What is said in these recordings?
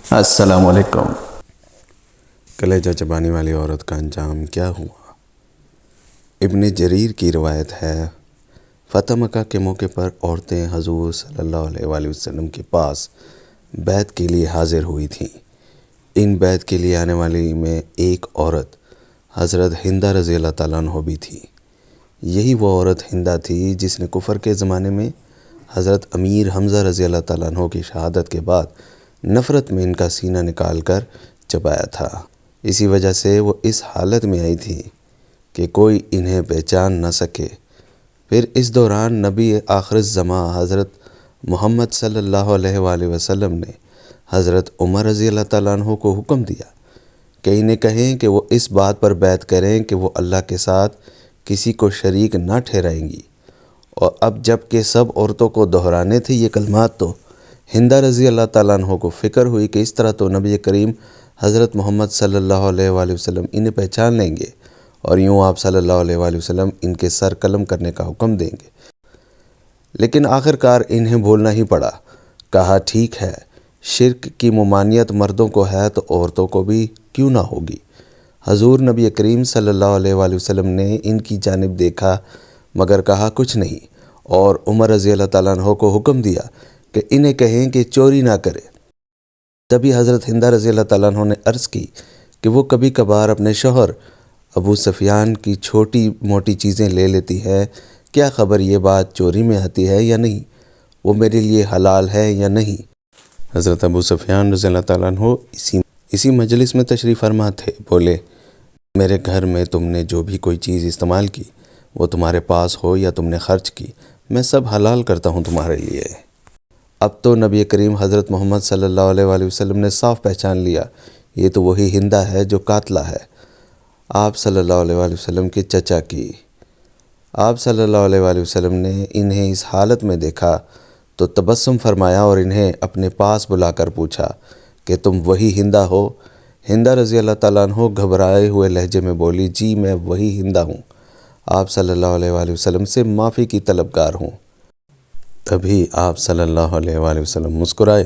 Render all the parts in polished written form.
السلام علیکم۔ کلیجہ چبانے والی عورت کا انجام کیا ہوا؟ ابن جریر کی روایت ہے، فتح مکہ کے موقع پر عورتیں حضور صلی اللہ علیہ وآلہ وسلم کے پاس بیعت کے لیے حاضر ہوئی تھیں۔ ان بیعت کے لیے آنے والی میں ایک عورت حضرت ہندہ رضی اللہ تعالیٰ عنہ بھی تھی۔ یہی وہ عورت ہندہ تھی جس نے کفر کے زمانے میں حضرت امیر حمزہ رضی اللہ تعالیٰ عنہ کی شہادت کے بعد نفرت میں ان کا سینہ نکال کر چبایا تھا۔ اسی وجہ سے وہ اس حالت میں آئی تھی کہ کوئی انہیں پہچان نہ سکے۔ پھر اس دوران نبی آخر الزماں حضرت محمد صلی اللہ علیہ وآلہ وسلم نے حضرت عمر رضی اللہ تعالیٰ عنہ کو حکم دیا کہ انہیں کہیں کہ وہ اس بات پر بیعت کریں کہ وہ اللہ کے ساتھ کسی کو شریک نہ ٹھہرائیں گی۔ اور اب جب کہ سب عورتوں کو دہرانے تھے یہ کلمات، تو ہندہ رضی اللہ تعالیٰ عنہ کو فکر ہوئی کہ اس طرح تو نبی کریم حضرت محمد صلی اللہ علیہ وآلہ وسلم انہیں پہچان لیں گے اور یوں آپ صلی اللہ علیہ وآلہ وسلم ان کے سر قلم کرنے کا حکم دیں گے۔ لیکن آخر کار انہیں بولنا ہی پڑا۔ کہا ٹھیک ہے، شرک کی ممانعت مردوں کو ہے تو عورتوں کو بھی کیوں نہ ہوگی۔ حضور نبی کریم صلی اللہ علیہ وآلہ وسلم نے ان کی جانب دیکھا مگر کہا کچھ نہیں، اور عمر رضی اللہ تعالیٰ عنہ کو حکم دیا کہ انہیں کہیں کہ چوری نہ کرے۔ تبھی حضرت ہندہ رضی اللہ تعالیٰ عنہ نے عرض کی کہ وہ کبھی کبھار اپنے شوہر ابو سفیان کی چھوٹی موٹی چیزیں لے لیتی ہے، کیا خبر یہ بات چوری میں آتی ہے یا نہیں، وہ میرے لیے حلال ہے یا نہیں۔ حضرت ابو سفیان رضی اللہ تعالیٰ عنہ اسی مجلس میں تشریف فرما تھے۔ بولے، میرے گھر میں تم نے جو بھی کوئی چیز استعمال کی، وہ تمہارے پاس ہو یا تم نے خرچ کی، میں سب حلال کرتا ہوں تمہارے لیے۔ اب تو نبی کریم حضرت محمد صلی اللہ علیہ وآلہ وسلم نے صاف پہچان لیا، یہ تو وہی ہندہ ہے جو قاتلہ ہے، آپ صلی اللہ علیہ وآلہ وسلم کے چچا کی۔ آپ صلی اللہ علیہ وآلہ وسلم نے انہیں اس حالت میں دیکھا تو تبسم فرمایا اور انہیں اپنے پاس بلا کر پوچھا کہ تم وہی ہندہ ہو؟ ہندہ رضی اللہ تعالیٰ عنہ گھبرائے ہوئے لہجے میں بولی، جی میں وہی ہندہ ہوں، آپ صلی اللہ علیہ وآلہ وسلم سے معافی کی طلبگار ہوں۔ تبھی آپ صلی اللہ علیہ وآلہ وسلم مسکرائے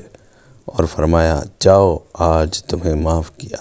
اور فرمایا، جاؤ آج تمہیں معاف کیا۔